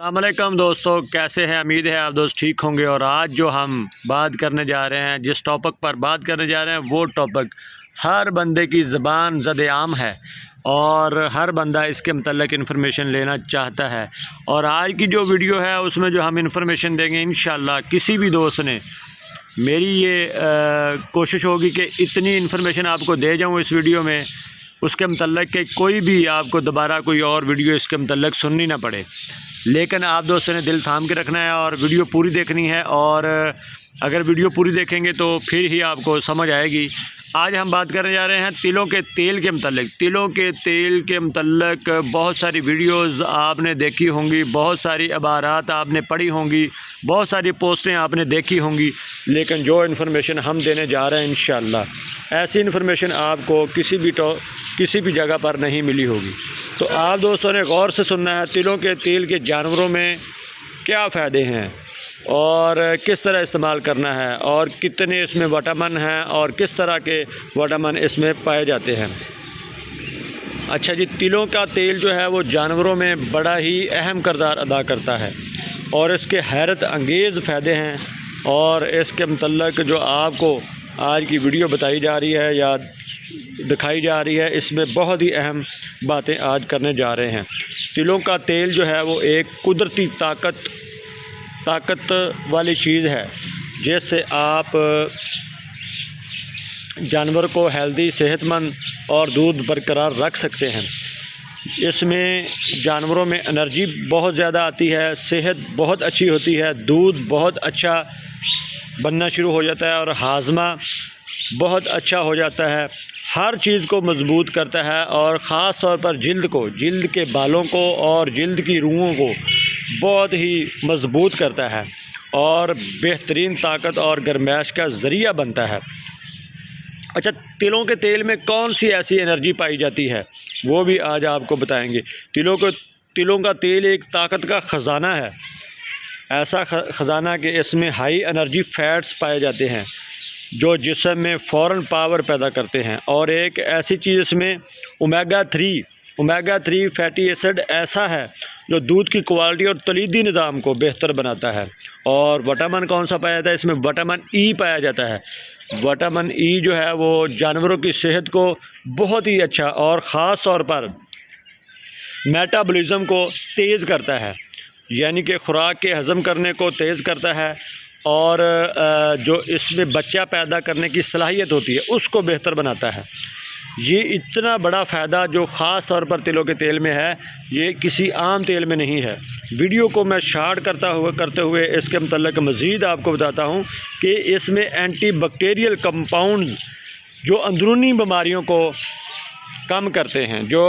अस्सलामुअलैकुम दोस्तों, कैसे हैं? उम्मीद है आप दोस्त ठीक होंगे। और आज जो हम बात करने जा रहे हैं, जिस टॉपिक पर बात करने जा रहे हैं, वो टॉपिक हर बंदे की ज़बान ज़द-ए-आम है और हर बंदा इसके मतलब इन्फॉर्मेशन लेना चाहता है। और आज की जो वीडियो है उसमें जो हम इन्फॉर्मेशन देंगे, इंशाल्लाह किसी भी दोस्त ने मेरी ये कोशिश होगी कि इतनी इन्फॉर्मेशन आपको दे जाऊँ इस वीडियो में, उसके मतलब कि कोई भी आपको दोबारा कोई और वीडियो इसके मतलब सुननी ना पड़े। लेकिन आप दोस्तों ने दिल थाम के रखना है और वीडियो पूरी देखनी है। और अगर वीडियो पूरी देखेंगे तो फिर ही आपको समझ आएगी। आज हम बात करने जा रहे हैं तिलों के तेल के मतलब। तिलों के तेल के मतलब बहुत सारी वीडियोस आपने देखी होंगी, बहुत सारी अबारात आपने पढ़ी होंगी, बहुत सारी पोस्टें आपने देखी होंगी, लेकिन जो इन्फॉर्मेशन हम देने जा रहे हैं इंशाअल्लाह ऐसी इन्फॉर्मेशन आपको किसी भी जगह पर नहीं मिली होगी। तो आप दोस्तों ने गौर से सुनना है तिलों के तेल के जानवरों में क्या फ़ायदे हैं और किस तरह इस्तेमाल करना है और कितने इसमें विटामिन हैं और किस तरह के विटामिन इसमें पाए जाते हैं। अच्छा जी, तिलों का तेल जो है वो जानवरों में बड़ा ही अहम किरदार अदा करता है और इसके हैरत अंगेज़ फ़ायदे हैं। और इसके मतलब जो आपको आज की वीडियो बताई जा रही है या दिखाई जा रही है, इसमें बहुत ही अहम बातें आज करने जा रहे हैं। तिलों का तेल जो है वो एक कुदरती ताकत वाली चीज़ है, जिससे आप जानवर को हेल्दी, सेहतमंद और दूध बरकरार रख सकते हैं। इसमें जानवरों में एनर्जी बहुत ज़्यादा आती है, सेहत बहुत अच्छी होती है, दूध बहुत अच्छा बनना शुरू हो जाता है और हाजमा बहुत अच्छा हो जाता है, हर चीज़ को मजबूत करता है और ख़ास तौर पर जिल्द के बालों को और जिल्द की रूहों को बहुत ही मजबूत करता है और बेहतरीन ताकत और गर्माइश का ज़रिया बनता है। अच्छा, तिलों के तेल में कौन सी ऐसी एनर्जी पाई जाती है वो भी आज आपको बताएंगे। तिलों का तेल एक ताकत का ख़जाना है, ऐसा ख़जाना कि इसमें हाई एनर्जी फ़ैट्स पाए जाते हैं जो जिस्म में फ़ौरन पावर पैदा करते हैं। और एक ऐसी चीज़ इसमें ओमेगा 3 फैटी एसिड ऐसा है जो दूध की क्वालिटी और तलीदी निज़ाम को बेहतर बनाता है। और विटामिन कौन सा पाया जाता है इसमें? विटामिन ई पाया जाता है। विटामिन ई जो है वो जानवरों की सेहत को बहुत ही अच्छा और ख़ास तौर पर मेटाबॉलिज़्म को तेज़ करता है, यानी कि खुराक के हज़म करने को तेज़ करता है और जो इसमें बच्चा पैदा करने की सलाहियत होती है उसको बेहतर बनाता है। ये इतना बड़ा फ़ायदा जो ख़ास तौर पर तिलों के तेल में है, ये किसी आम तेल में नहीं है। वीडियो को मैं शार्ट करते हुए इसके मतलब मज़ीद आपको बताता हूँ कि इसमें एंटीबैक्टीरियल कंपाउंड जो अंदरूनी बीमारियों को कम करते हैं, जो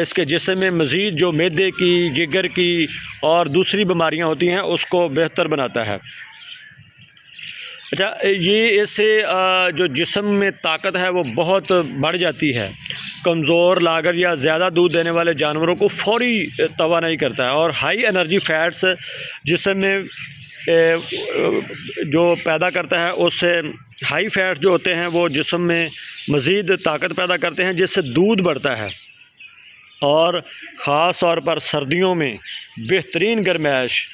इसके जिस्म में मज़ीद जो मैदे की, जिगर की और दूसरी बीमारियां होती हैं उसको बेहतर बनाता है। अच्छा, ये इससे जो जिस्म में ताकत है वो बहुत बढ़ जाती है। कमज़ोर, लागर या ज़्यादा दूध देने वाले जानवरों को फौरी तवानाई करता है और हाई एनर्जी फ़ैट्स जिस्म में जो पैदा करता है, उससे हाई फैट जो होते हैं वो जिस्म में मज़ीद ताकत पैदा करते हैं जिससे दूध बढ़ता है। और ख़ास तौर पर सर्दियों में बेहतरीन गर्माइश,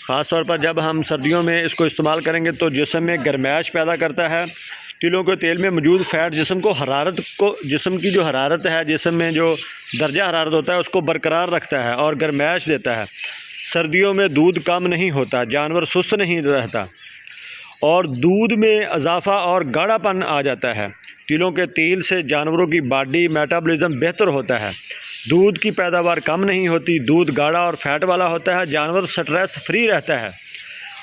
ख़ास तौर पर जब हम सर्दियों में इसको इस्तेमाल करेंगे तो जिस्म में गर्माइश पैदा करता है। तिलों के तेल में मौजूद फ़ैट जिस्म की जो हरारत है, जिस्म में जो दर्जा हरारत होता है उसको बरकरार रखता है और गर्माइश देता है। सर्दियों में दूध कम नहीं होता, जानवर सुस्त नहीं रहता और दूध में इजाफ़ा और गाढ़ापन आ जाता है। तिलों के तेल से जानवरों की बॉडी मेटाबॉलिज्म बेहतर होता है, दूध की पैदावार कम नहीं होती, दूध गाढ़ा और फैट वाला होता है, जानवर स्ट्रेस फ्री रहता है,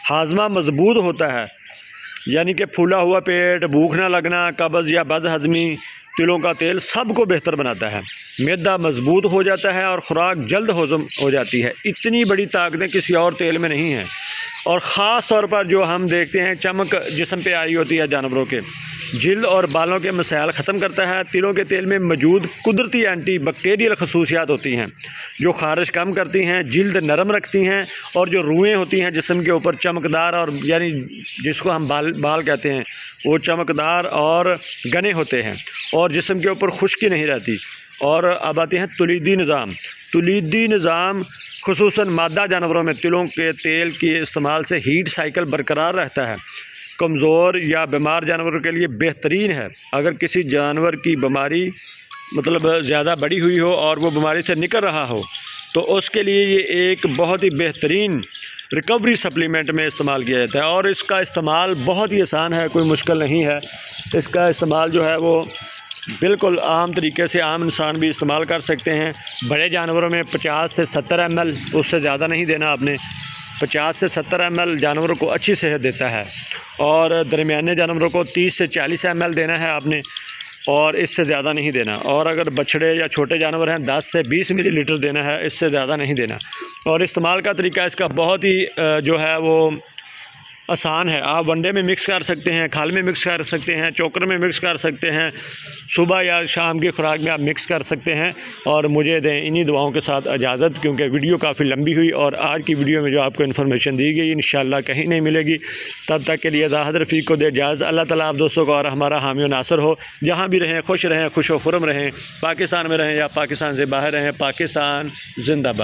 हाजमा मजबूत होता है, यानी कि फूला हुआ पेट, भूख ना लगना, कब्ज़ या बदहज़मी, तिलों का तेल सबको बेहतर बनाता है। मैदा मजबूत हो जाता है और ख़ुराक जल्द हज़म हो जाती है। इतनी बड़ी ताकतें किसी और तेल में नहीं हैं। और ख़ास तौर पर जो हम देखते हैं चमक जिस्म पे आई होती है जानवरों के, जिल्द और बालों के मसाइल ख़त्म करता है। तिलों के तेल में मौजूद कुदरती एंटी बैक्टीरियल खसूसियात होती हैं जो ख़ारिश कम करती हैं, जिल्द नरम रखती हैं और जो रुएँ होती हैं जिस्म के ऊपर चमकदार और यानी जिसको हम बाल कहते हैं वो चमकदार और घने होते हैं और जिस्म के ऊपर खुश्की नहीं रहती। और अब आते हैं तुलीदी निज़ाम। तुलीदी निज़ाम खुसूसन मादा जानवरों में तिलों के तेल के इस्तेमाल से हीट साइकिल बरकरार रहता है। कमज़ोर या बीमार जानवरों के लिए बेहतरीन है। अगर किसी जानवर की बीमारी मतलब ज़्यादा बड़ी हुई हो और वो बीमारी से निकल रहा हो तो उसके लिए ये एक बहुत ही बेहतरीन रिकवरी सप्लीमेंट में इस्तेमाल किया जाता है। और इसका इस्तेमाल बहुत ही आसान है, कोई मुश्किल नहीं है। इसका इस्तेमाल जो है वो बिल्कुल आम तरीके से आम इंसान भी इस्तेमाल कर सकते हैं। बड़े जानवरों में 50 से 70 ml, उससे ज़्यादा नहीं देना आपने। 50 से 70 ml जानवरों को अच्छी सेहत देता है। और दरमियाने जानवरों को 30 से 40 ml देना है आपने, और इससे ज़्यादा नहीं देना। और अगर बछड़े या छोटे जानवर हैं 10 से 20 मिलीलीटर देना है, इससे ज़्यादा नहीं देना। और इस्तेमाल का तरीका इसका बहुत ही जो है वो आसान है। आप वनडे में मिक्स कर सकते हैं, खाल में मिक्स कर सकते हैं, चोकर में मिक्स कर सकते हैं, सुबह या शाम की खुराक में आप मिक्स कर सकते हैं। और मुझे दें इन्हीं दुआओं के साथ इजाज़त, क्योंकि वीडियो काफ़ी लंबी हुई और आज की वीडियो में जो आपको इन्फॉर्मेशन दी गई इंशाअल्लाह कहीं नहीं मिलेगी। तब तक के लिए ज़ाहिद रफ़ीक को दे इजाज़त। अल्लाह ताला आप दोस्तों को और हमारा हामी व नासर हो। जहाँ भी रहें खुश रहें, खुश व खुरम रहें, पाकिस्तान में रहें या पाकिस्तान से बाहर रहें, पाकिस्तान जिंदाबाद।